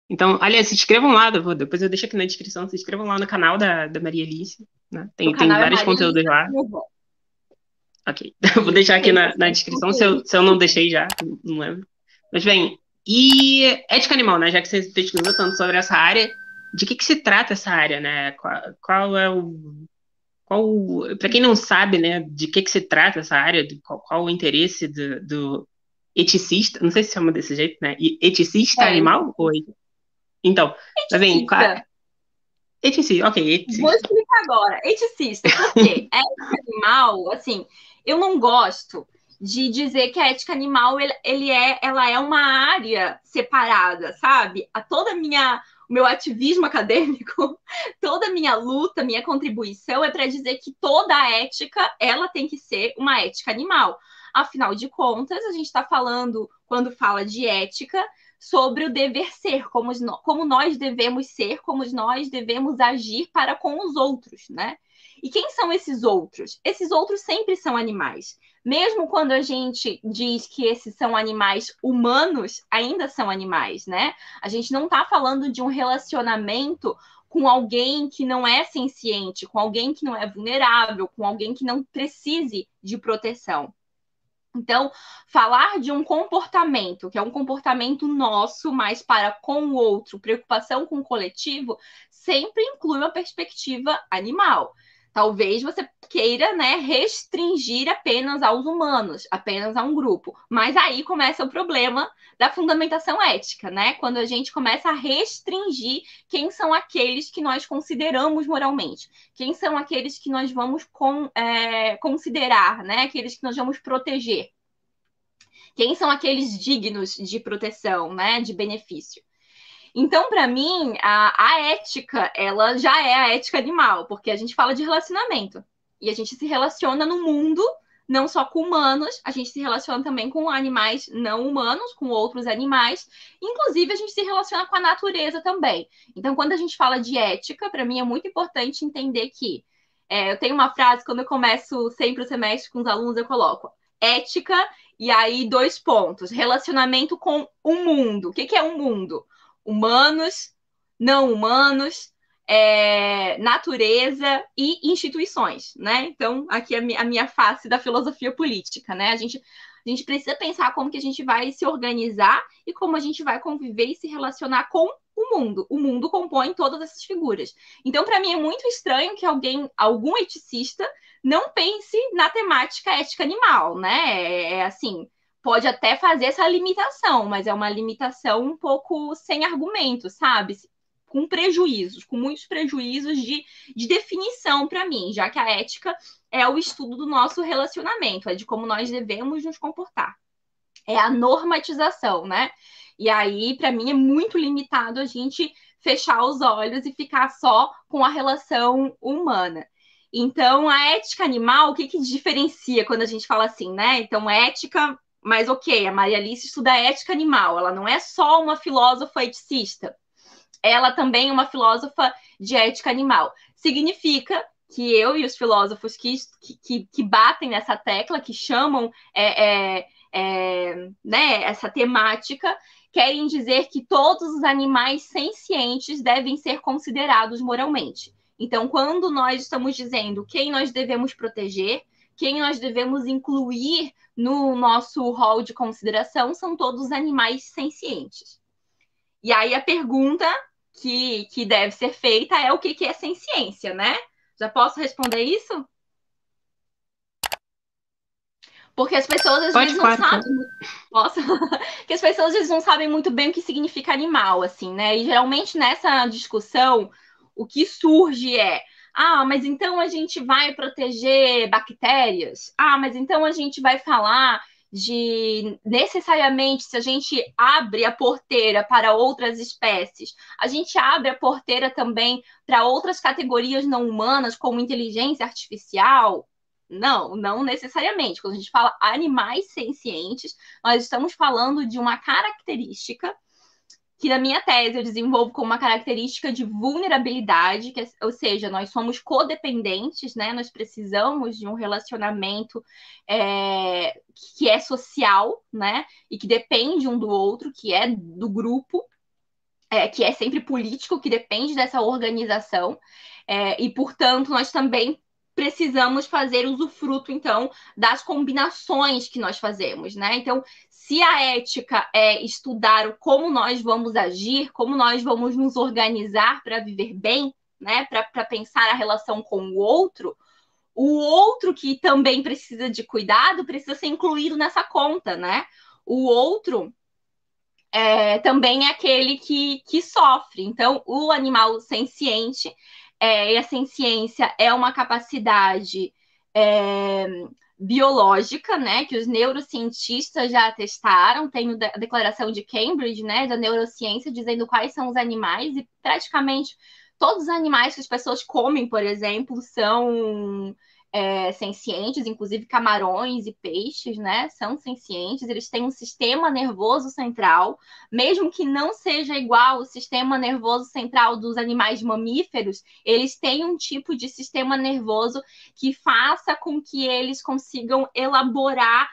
Então, aliás, se inscrevam lá, depois eu deixo aqui na descrição, se inscrevam lá no canal da Maria Alice, né? O Tem canal é vários Maria conteúdos Alice lá. Silva. Ok. Eu vou deixar Isso, aqui tem na bastante descrição conteúdo. se eu não deixei já, não lembro. Mas bem, e ética animal, né? Já que você pesquisou tanto sobre essa área, de que se trata essa área, né? Qual é para quem não sabe, né, de que se trata essa área, qual o interesse do eticista, não sei se chama desse jeito, né? E eticista É, animal? Oi. Então, mas bem, eticista. eticista, ok, Vou eticista. explicar agora. Eticista, por quê? Ética animal, assim, eu não gosto de dizer que a ética animal ela é uma área separada, sabe? O meu ativismo acadêmico, toda a minha luta, minha contribuição é para dizer que toda a ética ela tem que ser uma ética animal. Afinal de contas, a gente está falando, quando fala de ética, sobre o dever ser, como nós devemos ser, como nós devemos agir para com os outros, né? E quem são esses outros? Esses outros sempre são animais. Mesmo quando a gente diz que esses são animais humanos, ainda são animais, né? A gente não está falando de um relacionamento com alguém que não é senciente, com alguém que não é vulnerável, com alguém que não precise de proteção. Então, falar de um comportamento, que é um comportamento nosso, mas para com o outro, preocupação com o coletivo, sempre inclui uma perspectiva animal. Talvez você queira, né, restringir apenas aos humanos, apenas a um grupo. Mas aí começa o problema da fundamentação ética, né? Quando a gente começa a restringir quem são aqueles que nós consideramos moralmente, quem são aqueles que nós vamos considerar, né? Aqueles que nós vamos proteger. Quem são aqueles dignos de proteção, né? De benefício. Então, para mim, a ética, ela já é a ética animal, porque a gente fala de relacionamento. E a gente se relaciona no mundo, não só com humanos, a gente se relaciona também com animais não humanos, com outros animais. Inclusive, a gente se relaciona com a natureza também. Então, quando a gente fala de ética, para mim é muito importante entender que eu tenho uma frase, quando eu começo sempre o semestre com os alunos, eu coloco ética, e aí dois pontos. Relacionamento com o mundo. O que é um mundo? Humanos, não humanos, natureza e instituições, né? Então, aqui é a minha face da filosofia política, né? A gente precisa pensar como que a gente vai se organizar e como a gente vai conviver e se relacionar com o mundo. O mundo compõe todas essas figuras. Então, para mim, é muito estranho que algum eticista, não pense na temática ética animal, né? Assim, pode até fazer essa limitação, mas é uma limitação um pouco sem argumento, sabe? Com prejuízos, com muitos prejuízos de definição para mim, já que a ética é o estudo do nosso relacionamento, é de como nós devemos nos comportar. É a normatização, né? E aí, para mim, é muito limitado a gente fechar os olhos e ficar só com a relação humana. Então, a ética animal, o que diferencia quando a gente fala assim, né? Então, ética, mas ok, a Maria Alice estuda ética animal, ela não é só uma filósofa eticista, ela também é uma filósofa de ética animal. Significa que eu e os filósofos que batem nessa tecla, que chamam né, essa temática, querem dizer que todos os animais sencientes devem ser considerados moralmente. Então, quando nós estamos dizendo quem nós devemos proteger, quem nós devemos incluir no nosso rol de consideração, são todos os animais sencientes. E aí a pergunta que deve ser feita é o que é ciência, né? Já posso responder isso? Porque as pessoas às Pode, vezes não claro, claro. sabem. Posso? Que as pessoas às vezes não sabem muito bem o que significa animal, assim, né? E geralmente nessa discussão, o que surge é: ah, mas então a gente vai proteger bactérias? Ah, mas então a gente vai falar de necessariamente se a gente abre a porteira para outras espécies, a gente abre a porteira também para outras categorias não humanas, como inteligência artificial? Não, não necessariamente. Quando a gente fala animais sencientes, nós estamos falando de uma característica que na minha tese eu desenvolvo como uma característica de vulnerabilidade, ou seja, nós somos codependentes, né? Nós precisamos de um relacionamento que é social, né? E que depende um do outro, que é do grupo. que é sempre político, que depende dessa organização, e, portanto, nós também precisamos fazer usufruto, então, das combinações que nós fazemos, né? Então, se a ética é estudar como nós vamos agir, como nós vamos nos organizar para viver bem, né? Para pensar a relação com o outro que também precisa de cuidado precisa ser incluído nessa conta, né? O outro também é aquele que sofre. Então, o animal senciente, e a senciência é uma capacidade biológica, né, que os neurocientistas já atestaram. Tem a declaração de Cambridge, né, da neurociência, dizendo quais são os animais, e praticamente todos os animais que as pessoas comem, por exemplo, são sencientes, inclusive camarões e peixes, né? São sencientes, eles têm um sistema nervoso central, mesmo que não seja igual ao sistema nervoso central dos animais mamíferos, eles têm um tipo de sistema nervoso que faça com que eles consigam elaborar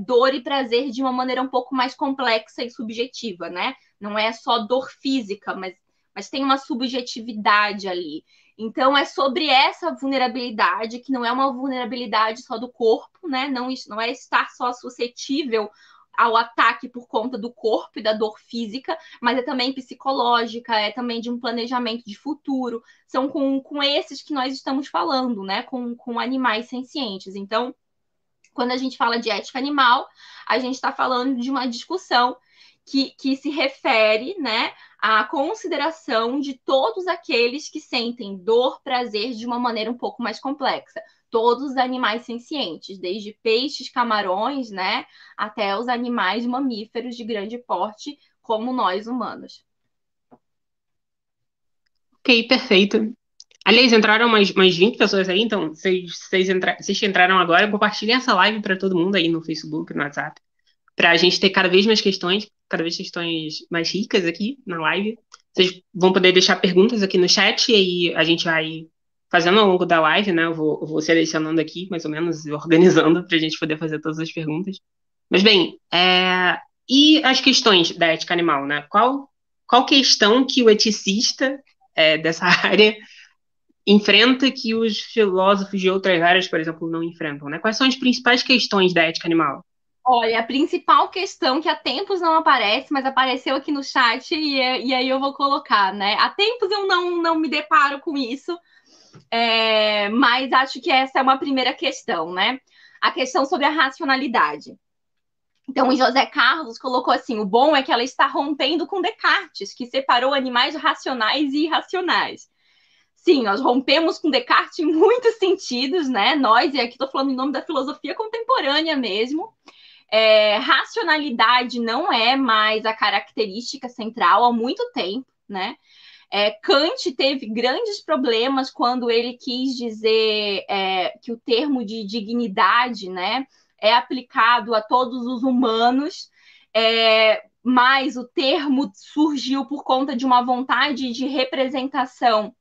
dor e prazer de uma maneira um pouco mais complexa e subjetiva, né? Não é só dor física, mas tem uma subjetividade ali. Então, é sobre essa vulnerabilidade, que não é uma vulnerabilidade só do corpo, né? Não é estar só suscetível ao ataque por conta do corpo e da dor física, mas é também psicológica, é também de um planejamento de futuro. São com esses que nós estamos falando, né? Com animais sencientes. Então, quando a gente fala de ética animal, a gente está falando de uma discussão que se refere, né, à consideração de todos aqueles que sentem dor, prazer de uma maneira um pouco mais complexa. Todos os animais sencientes, desde peixes, camarões, né, até os animais mamíferos de grande porte, como nós humanos. Ok, perfeito. Aliás, entraram umas 20 pessoas aí, então vocês que entraram agora, compartilhem essa live para todo mundo aí no Facebook, no WhatsApp, para a gente ter cada vez mais questões, cada vez questões mais ricas aqui na live. Vocês vão poder deixar perguntas aqui no chat e aí a gente vai fazendo ao longo da live, né? Eu vou selecionando aqui, mais ou menos, e organizando para a gente poder fazer todas as perguntas. Mas bem, e as questões da ética animal, né? Qual questão que o eticista dessa área enfrenta que os filósofos de outras áreas, por exemplo, não enfrentam, né? Quais são as principais questões da ética animal? Olha, a principal questão que há tempos não aparece, mas apareceu aqui no chat e aí eu vou colocar, né? Há tempos eu não me deparo com isso, mas acho que essa é uma primeira questão, né? A questão sobre a racionalidade. Então, o José Carlos colocou assim: o bom é que ela está rompendo com Descartes, que separou animais racionais e irracionais. Sim, nós rompemos com Descartes em muitos sentidos, né? Nós, e aqui estou falando em nome da filosofia contemporânea mesmo. Racionalidade não é mais a característica central há muito tempo, né? Kant teve grandes problemas quando ele quis dizer que o termo de dignidade, né, é aplicado a todos os humanos, mas o termo surgiu por conta de uma vontade de representação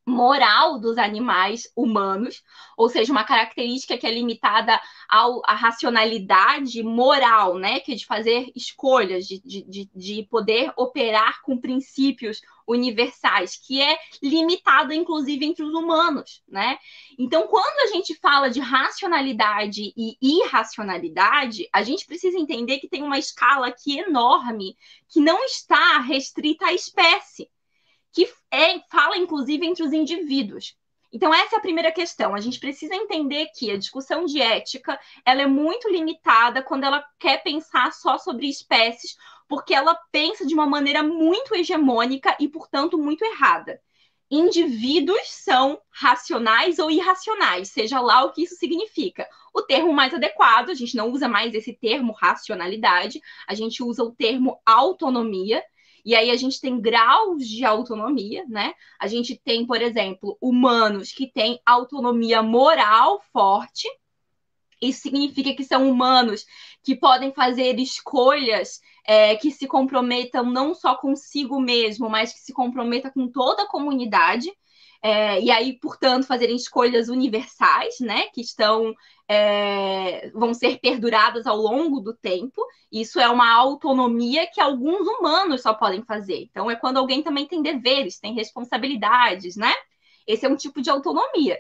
moral dos animais humanos, ou seja, uma característica que é limitada à racionalidade moral, né? Que é de fazer escolhas, de poder operar com princípios universais, que é limitada, inclusive, entre os humanos, né? Então, quando a gente fala de racionalidade e irracionalidade, a gente precisa entender que tem uma escala aqui enorme que não está restrita à espécie, que fala, inclusive, entre os indivíduos. Então, essa é a primeira questão. A gente precisa entender que a discussão de ética ela é muito limitada quando ela quer pensar só sobre espécies, porque ela pensa de uma maneira muito hegemônica e, portanto, muito errada. Indivíduos são racionais ou irracionais, seja lá o que isso significa. O termo mais adequado, a gente não usa mais esse termo racionalidade, a gente usa o termo autonomia. E aí a gente tem graus de autonomia, né? A gente tem, por exemplo, humanos que têm autonomia moral forte. Isso significa que são humanos que podem fazer escolhas que se comprometam não só consigo mesmo, mas que se comprometa com toda a comunidade. e aí, portanto, fazerem escolhas universais, né, que vão ser perduradas ao longo do tempo. Isso é uma autonomia que alguns humanos só podem fazer. Então, é quando alguém também tem deveres, tem responsabilidades, né? Esse é um tipo de autonomia.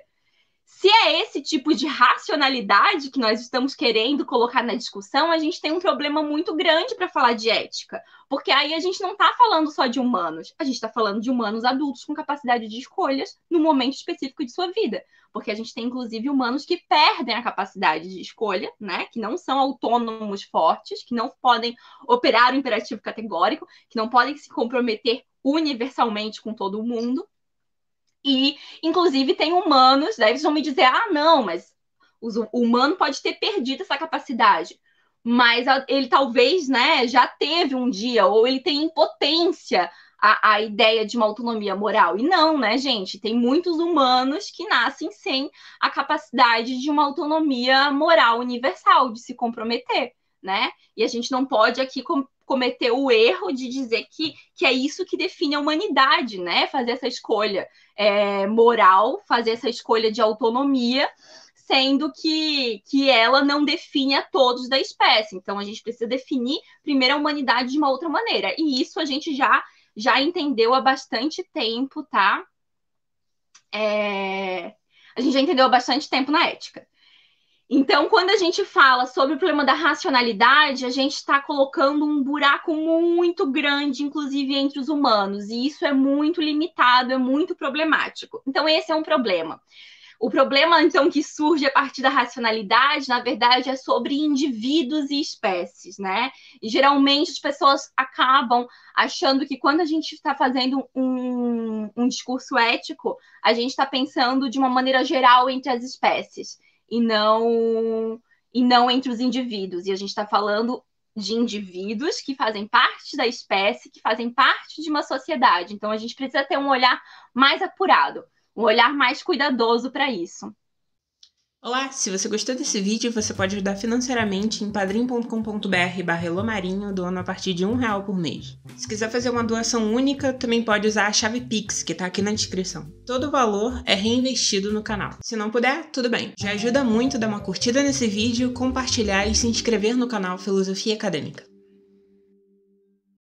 Se é esse tipo de racionalidade que nós estamos querendo colocar na discussão, a gente tem um problema muito grande para falar de ética. Porque aí a gente não está falando só de humanos, a gente está falando de humanos adultos com capacidade de escolhas no momento específico de sua vida. Porque a gente tem, inclusive, humanos que perdem a capacidade de escolha, né? Que não são autônomos fortes, que não podem operar o imperativo categórico, que não podem se comprometer universalmente com todo mundo. E, inclusive, tem humanos, daí eles vão me dizer, não, mas o humano pode ter perdido essa capacidade. Mas ele talvez, né, já teve um dia, ou ele tem impotência a ideia de uma autonomia moral. E não, né, gente? Tem muitos humanos que nascem sem a capacidade de uma autonomia moral universal, de se comprometer, né? E a gente não pode aqui cometer o erro de dizer que é isso que define a humanidade, né? Fazer essa escolha moral, fazer essa escolha de autonomia, sendo que ela não define a todos da espécie. Então, a gente precisa definir primeiro a humanidade de uma outra maneira. E isso a gente já entendeu há bastante tempo, tá? A gente já entendeu há bastante tempo na ética. Então, quando a gente fala sobre o problema da racionalidade, a gente está colocando um buraco muito grande, inclusive entre os humanos, e isso é muito limitado, é muito problemático. Então, esse é um problema. O problema, então, que surge a partir da racionalidade, na verdade, é sobre indivíduos e espécies, né? E, geralmente, as pessoas acabam achando que quando a gente está fazendo um discurso ético, a gente está pensando de uma maneira geral entre as espécies, e não entre os indivíduos. E a gente está falando de indivíduos que fazem parte da espécie, que fazem parte de uma sociedade. Então, a gente precisa ter um olhar mais apurado, um olhar mais cuidadoso para isso. Olá, se você gostou desse vídeo, você pode ajudar financeiramente em padrim.com.br/elomarinho, doando a partir de R$1 por mês. Se quiser fazer uma doação única, também pode usar a chave Pix, que tá aqui na descrição. Todo o valor é reinvestido no canal. Se não puder, tudo bem. Já ajuda muito dar uma curtida nesse vídeo, compartilhar e se inscrever no canal Filosofia Acadêmica.